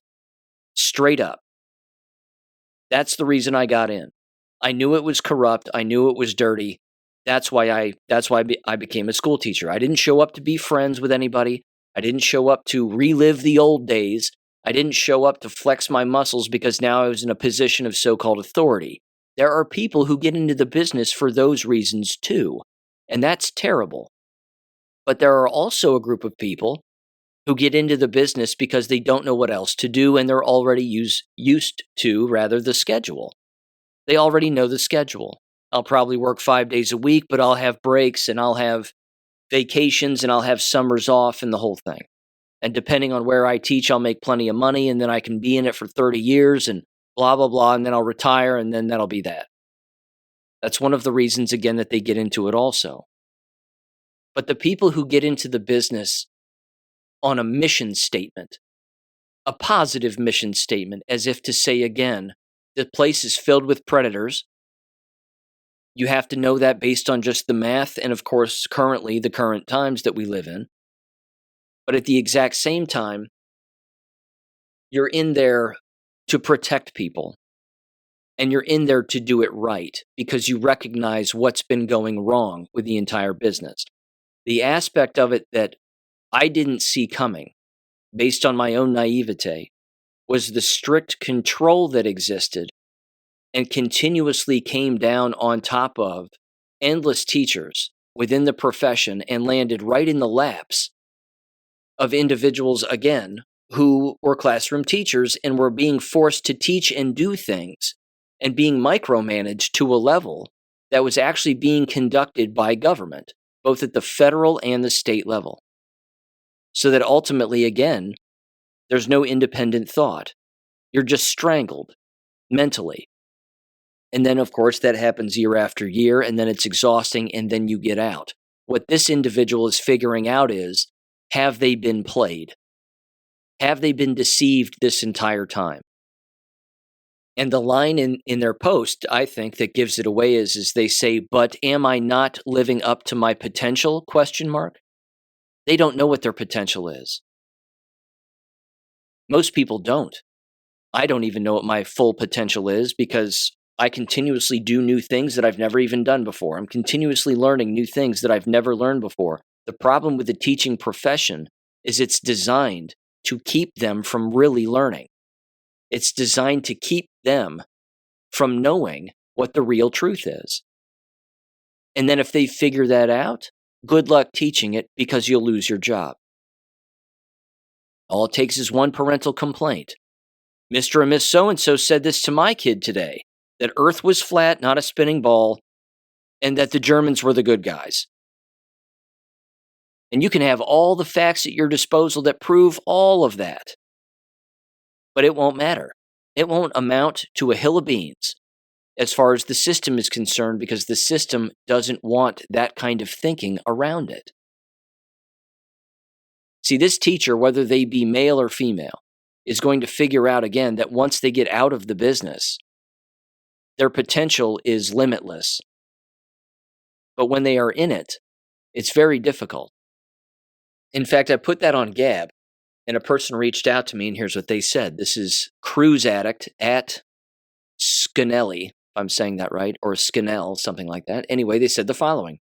Straight up. That's the reason I got in. I knew it was corrupt. I knew it was dirty. That's why I became a school teacher. I didn't show up to be friends with anybody. I didn't show up to relive the old days. I didn't show up to flex my muscles because now I was in a position of so-called authority. There are people who get into the business for those reasons too, and that's terrible. But there are also a group of people who get into the business because they don't know what else to do and they're already used to the schedule. They already know the schedule. I'll probably work 5 days a week, but I'll have breaks and I'll have vacations and I'll have summers off and the whole thing. And depending on where I teach, I'll make plenty of money and then I can be in it for 30 years and blah, blah, blah, and then I'll retire and then that'll be that. That's one of the reasons, again, that they get into it also. But the people who get into the business on a mission statement, a positive mission statement, as if to say again, the place is filled with predators. You have to know that based on just the math and, of course, currently the current times that we live in. But at the exact same time, you're in there to protect people. And you're in there to do it right because you recognize what's been going wrong with the entire business. The aspect of it that I didn't see coming, based on my own naivete, was the strict control that existed and continuously came down on top of endless teachers within the profession and landed right in the laps of individuals, again, who were classroom teachers and were being forced to teach and do things and being micromanaged to a level that was actually being conducted by government, both at the federal and the state level. So that ultimately, again, there's no independent thought. You're just strangled mentally. And then, of course, that happens year after year, and then it's exhausting, and then you get out. What this individual is figuring out is, have they been played? Have they been deceived this entire time? And the line in their post, I think, that gives it away is they say, but am I not living up to my potential? ? They don't know what their potential is. Most people don't. I don't even know what my full potential is because I continuously do new things that I've never even done before. I'm continuously learning new things that I've never learned before. The problem with the teaching profession is it's designed to keep them from really learning. It's designed to keep them from knowing what the real truth is. And then if they figure that out, good luck teaching it because you'll lose your job. All it takes is one parental complaint. Mr. and Miss So-and-so said this to my kid today, that Earth was flat, not a spinning ball, and that the Germans were the good guys. And you can have all the facts at your disposal that prove all of that. But it won't matter. It won't amount to a hill of beans as far as the system is concerned because the system doesn't want that kind of thinking around it. See, this teacher, whether they be male or female, is going to figure out again that once they get out of the business, their potential is limitless. But when they are in it, it's very difficult. In fact, I put that on Gab, and a person reached out to me, and here's what they said. This is Cruise Addict at Scanelli, if I'm saying that right, or Scanell, something like that. Anyway, they said the following.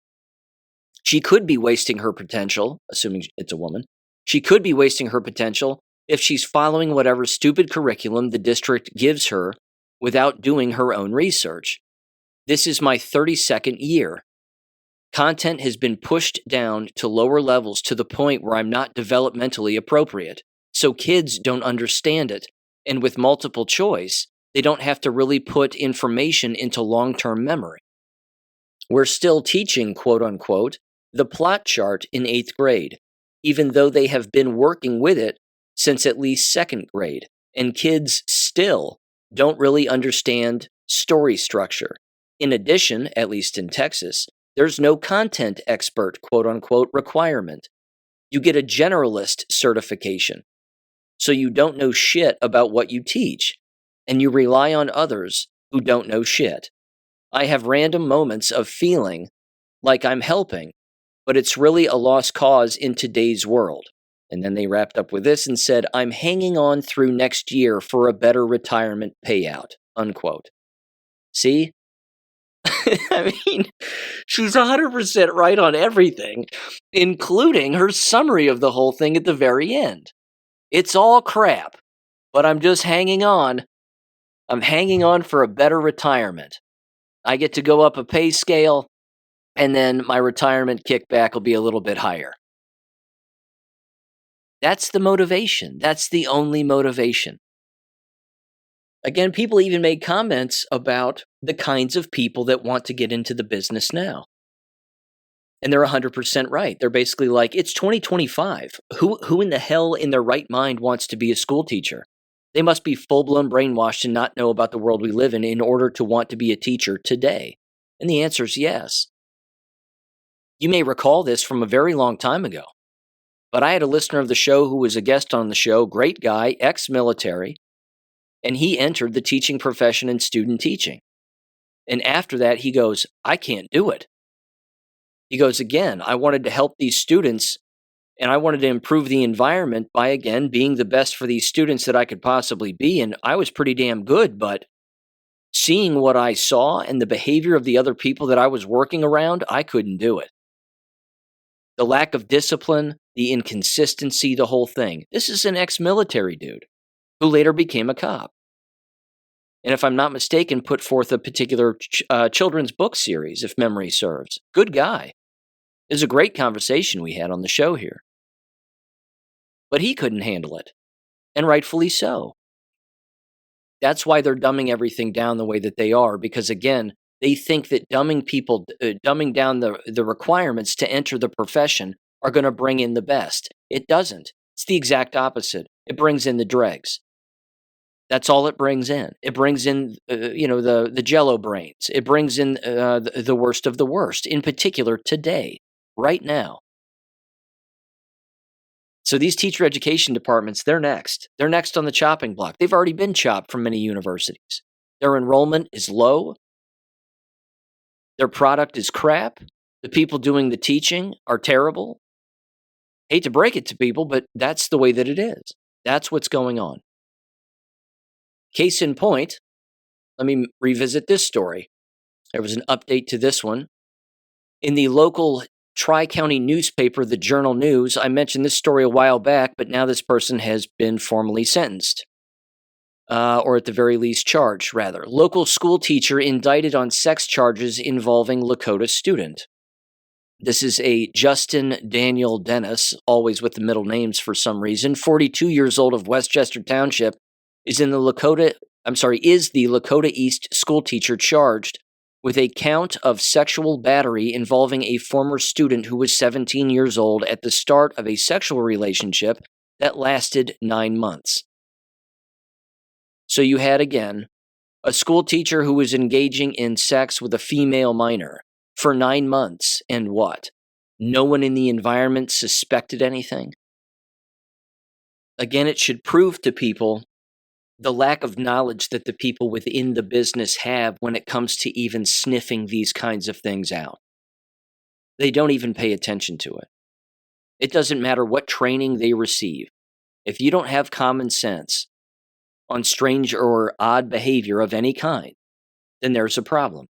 She could be wasting her potential, assuming it's a woman. She could be wasting her potential if she's following whatever stupid curriculum the district gives her without doing her own research. This is my 32nd year. Content has been pushed down to lower levels to the point where I'm not developmentally appropriate. So kids don't understand it. And with multiple choice, they don't have to really put information into long-term memory. We're still teaching, quote unquote, the plot chart in 8th grade, even though they have been working with it since at least 2nd grade. And kids still don't really understand story structure. In addition, at least in Texas, there's no content expert, quote unquote, requirement. You get a generalist certification. So you don't know shit about what you teach, and you rely on others who don't know shit. I have random moments of feeling like I'm helping, but it's really a lost cause in today's world. And then they wrapped up with this and said, I'm hanging on through next year for a better retirement payout, unquote. See? I mean, she's 100% right on everything, including her summary of the whole thing at the very end. It's all crap, but I'm just hanging on. I'm hanging on for a better retirement. I get to go up a pay scale, and then my retirement kickback will be a little bit higher. That's the motivation. That's the only motivation. Again, people even made comments about the kinds of people that want to get into the business now. And they're 100% right. They're basically like, it's 2025. Who in the hell in their right mind wants to be a school teacher? They must be full-blown brainwashed and not know about the world we live in order to want to be a teacher today. And the answer is yes. You may recall this from a very long time ago. But I had a listener of the show who was a guest on the show, great guy, ex-military, and he entered the teaching profession in student teaching. And after that, he goes, I can't do it. He goes, again, I wanted to help these students, and I wanted to improve the environment by, again, being the best for these students that I could possibly be, and I was pretty damn good, but seeing what I saw and the behavior of the other people that I was working around, I couldn't do it. The lack of discipline, the inconsistency, the whole thing. This is an ex-military dude who later became a cop. And if I'm not mistaken, put forth a particular children's book series, if memory serves. Good guy. It was a great conversation we had on the show here. But he couldn't handle it, and rightfully so. That's why they're dumbing everything down the way that they are, because again, they think that dumbing down the requirements to enter the profession are going to bring in the best. It doesn't. It's the exact opposite. It brings in the dregs. That's all it brings in. It brings in, the jello brains. It brings in the worst of the worst, in particular today, right now. So these teacher education departments, they're next. They're next on the chopping block. They've already been chopped from many universities. Their enrollment is low. Their product is crap. The people doing the teaching are terrible. Hate to break it to people, but that's the way that it is. That's what's going on. Case in point, let me revisit this story. There was an update to this one. In the local Tri-County newspaper, the Journal News, I mentioned this story a while back, but now this person has been formally sentenced. Or at the very least charged, rather. Local school teacher indicted on sex charges involving Lakota student. This is a Justin Daniel Dennis, always with the middle names for some reason, 42 years old of Westchester Township, is the Lakota East school teacher charged with a count of sexual battery involving a former student who was 17 years old at the start of a sexual relationship that lasted 9 months. So you had, again, a school teacher who was engaging in sex with a female minor for 9 months, and what? No one in the environment suspected anything? Again, it should prove to people the lack of knowledge that the people within the business have when it comes to even sniffing these kinds of things out. They don't even pay attention to it. It doesn't matter what training they receive. If you don't have common sense on strange or odd behavior of any kind, then there's a problem.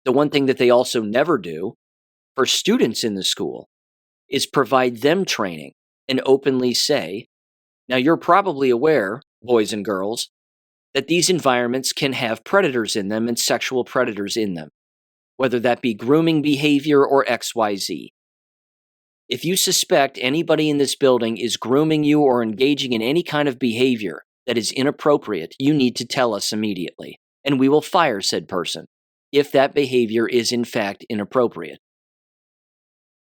The one thing that they also never do for students in the school is provide them training and openly say, Now, you're probably aware, boys and girls, that these environments can have predators in them and sexual predators in them, whether that be grooming behavior or XYZ. If you suspect anybody in this building is grooming you or engaging in any kind of behavior that is inappropriate, you need to tell us immediately, and we will fire said person if that behavior is in fact inappropriate.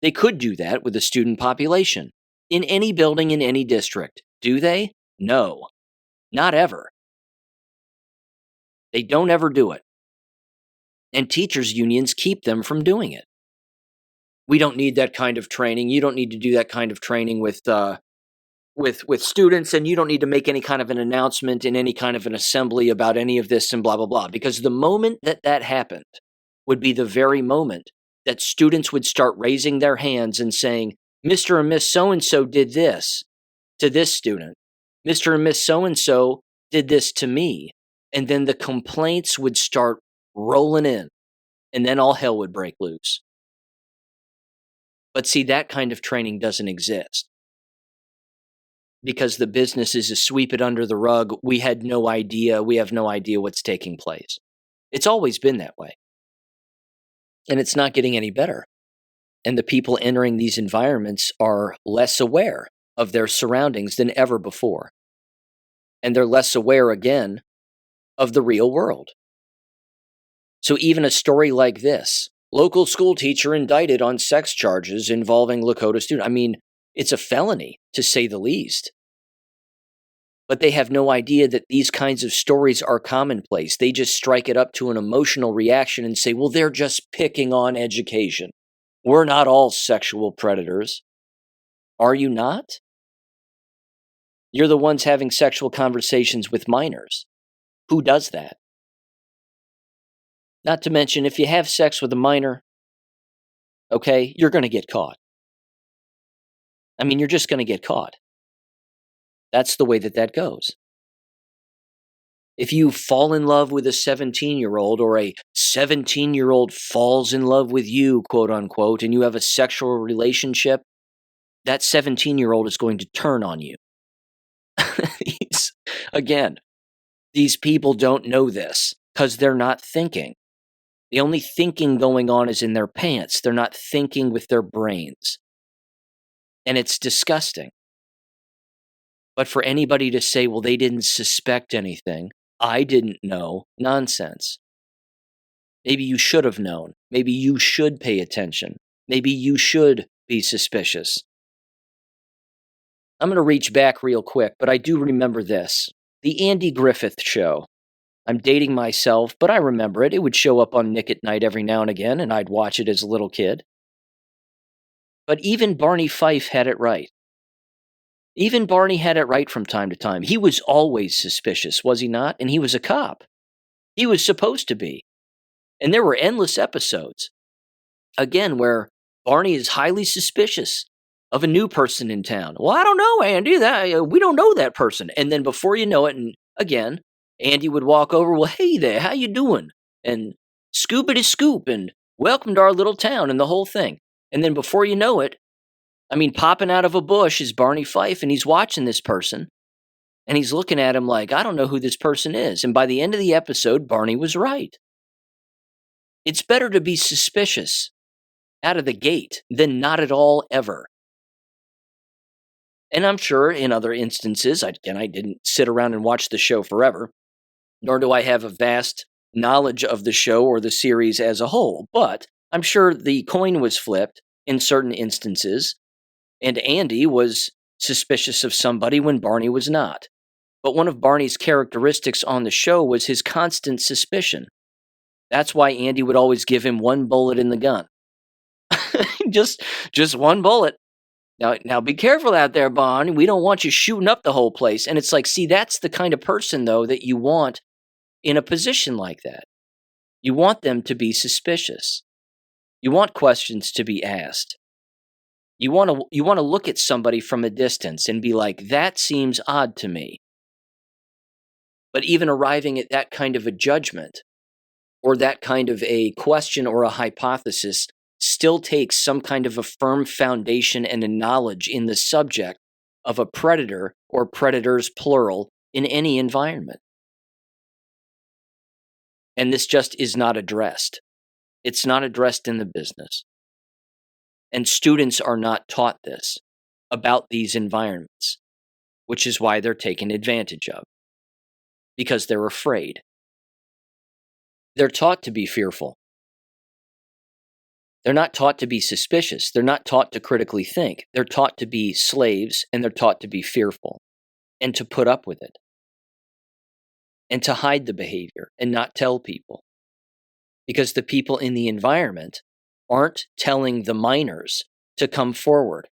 They could do that with the student population in any building in any district. Do they? No, not ever. They don't ever do it. And teachers' unions keep them from doing it. We don't need that kind of training. You don't need to do that kind of training with students, and you don't need to make any kind of an announcement in any kind of an assembly about any of this and blah, blah, blah. Because the moment that happened would be the very moment that students would start raising their hands and saying, Mr. and Miss So-and-so did this to this student. Mr. and Miss So-and-so did this to me. And then the complaints would start rolling in, and then all hell would break loose. But see, that kind of training doesn't exist. Because the business is to sweep it under the rug. We had no idea. We have no idea what's taking place. It's always been that way. And it's not getting any better. And the people entering these environments are less aware of their surroundings than ever before. And they're less aware, again, of the real world. So even a story like this, local school teacher indicted on sex charges involving Lakota student. I mean, it's a felony, to say the least. But they have no idea that these kinds of stories are commonplace. They just strike it up to an emotional reaction and say, well, they're just picking on education. We're not all sexual predators. Are you not? You're the ones having sexual conversations with minors. Who does that? Not to mention, if you have sex with a minor, okay, you're going to get caught. I mean, you're just going to get caught. That's the way that goes. If you fall in love with a 17-year-old or a 17-year-old falls in love with you, quote unquote, and you have a sexual relationship, that 17-year-old is going to turn on you. Again, these people don't know this because they're not thinking. The only thinking going on is in their pants. They're not thinking with their brains. And it's disgusting. But for anybody to say, well, they didn't suspect anything, I didn't know, nonsense. Maybe you should have known. Maybe you should pay attention. Maybe you should be suspicious. I'm going to reach back real quick, but I do remember this. The Andy Griffith Show. I'm dating myself, but I remember it. It would show up on Nick at Night every now and again, and I'd watch it as a little kid. But even Barney Fife had it right. Even Barney had it right from time to time. He was always suspicious, was he not? And he was a cop. He was supposed to be. And there were endless episodes, again, where Barney is highly suspicious of a new person in town. Well, I don't know, Andy. We don't know that person. And then before you know it, and again, Andy would walk over, well, hey there, how you doing? And scoopity scoop, and welcome to our little town, and the whole thing. And then before you know it, I mean, popping out of a bush is Barney Fife, and he's watching this person, and he's looking at him like, I don't know who this person is. And by the end of the episode, Barney was right. It's better to be suspicious out of the gate than not at all ever. And I'm sure in other instances, I didn't sit around and watch the show forever, nor do I have a vast knowledge of the show or the series as a whole, but I'm sure the coin was flipped in certain instances, and Andy was suspicious of somebody when Barney was not. But one of Barney's characteristics on the show was his constant suspicion. That's why Andy would always give him one bullet in the gun. just one bullet. Now be careful out there, Barney. We don't want you shooting up the whole place. And it's like, see, that's the kind of person, though, that you want in a position like that. You want them to be suspicious. You want questions to be asked. You want to look at somebody from a distance and be like, that seems odd to me. But even arriving at that kind of a judgment or that kind of a question or a hypothesis still takes some kind of a firm foundation and a knowledge in the subject of a predator or predators plural in any environment. And this just is not addressed. It's not addressed in the business. And students are not taught this about these environments, which is why they're taken advantage of, because they're afraid. They're taught to be fearful. They're not taught to be suspicious. They're not taught to critically think. They're taught to be slaves, and they're taught to be fearful and to put up with it and to hide the behavior and not tell people, because the people in the environment aren't telling the minors to come forward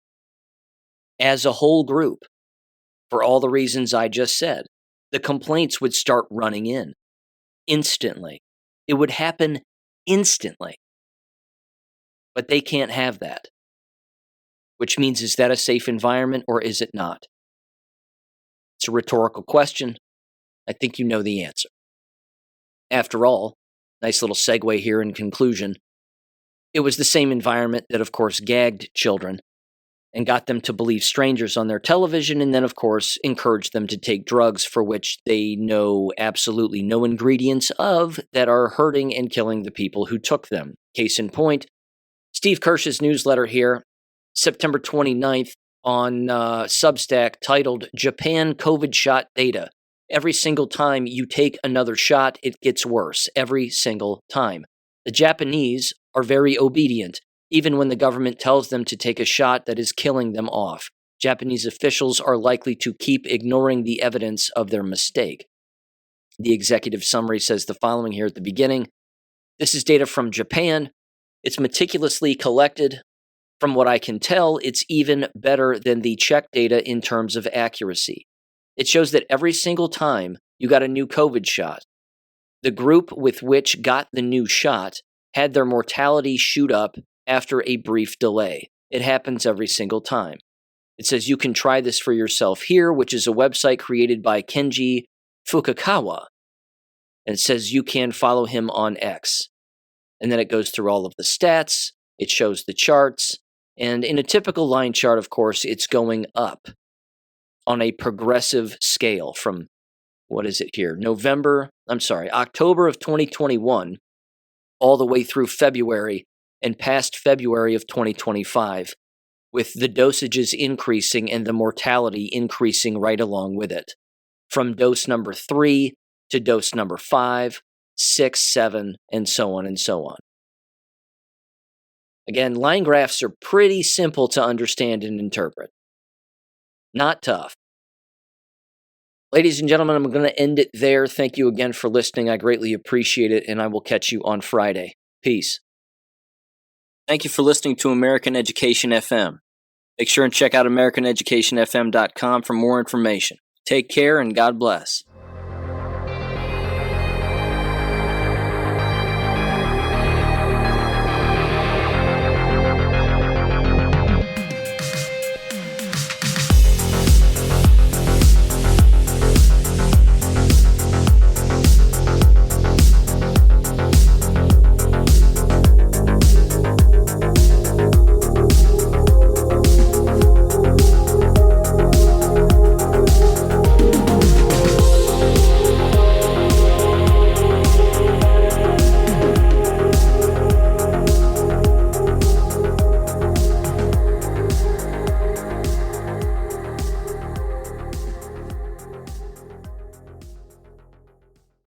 as a whole group. For all the reasons I just said, the complaints would start running in instantly. It would happen instantly. But they can't have that. Which means, is that a safe environment or is it not? It's a rhetorical question. I think you know the answer. After all, nice little segue here in conclusion, it was the same environment that, of course, gagged children and got them to believe strangers on their television, and then, of course, encouraged them to take drugs for which they know absolutely no ingredients of that are hurting and killing the people who took them. Case in point, Steve Kirsch's newsletter here, September 29th, on Substack, titled Japan COVID Shot Data. Every single time you take another shot, it gets worse. Every single time. The Japanese are very obedient, even when the government tells them to take a shot that is killing them off. Japanese officials are likely to keep ignoring the evidence of their mistake. The executive summary says the following here at the beginning. This is data from Japan. It's meticulously collected. From what I can tell, it's even better than the Czech data in terms of accuracy. It shows that every single time you got a new COVID shot, the group with which got the new shot had their mortality shoot up after a brief delay. It happens every single time. It says you can try this for yourself here, which is a website created by Kenji Fukukawa. And it says you can follow him on X. And then it goes through all of the stats. It shows the ocharts. And in a typical line chart, of course, it's going up on a progressive scale from, what is it here? October of 2021 all the way through February and past February of 2025, with the dosages increasing and the mortality increasing right along with it. From dose number 3 to dose number 5, 6, 7, and so on and so on. Again, line graphs are pretty simple to understand and interpret. Not tough. Ladies and gentlemen, I'm going to end it there. Thank you again for listening. I greatly appreciate it, and I will catch you on Friday. Peace. Thank you for listening to American Education FM. Make sure and check out AmericanEducationFM.com for more information. Take care and God bless.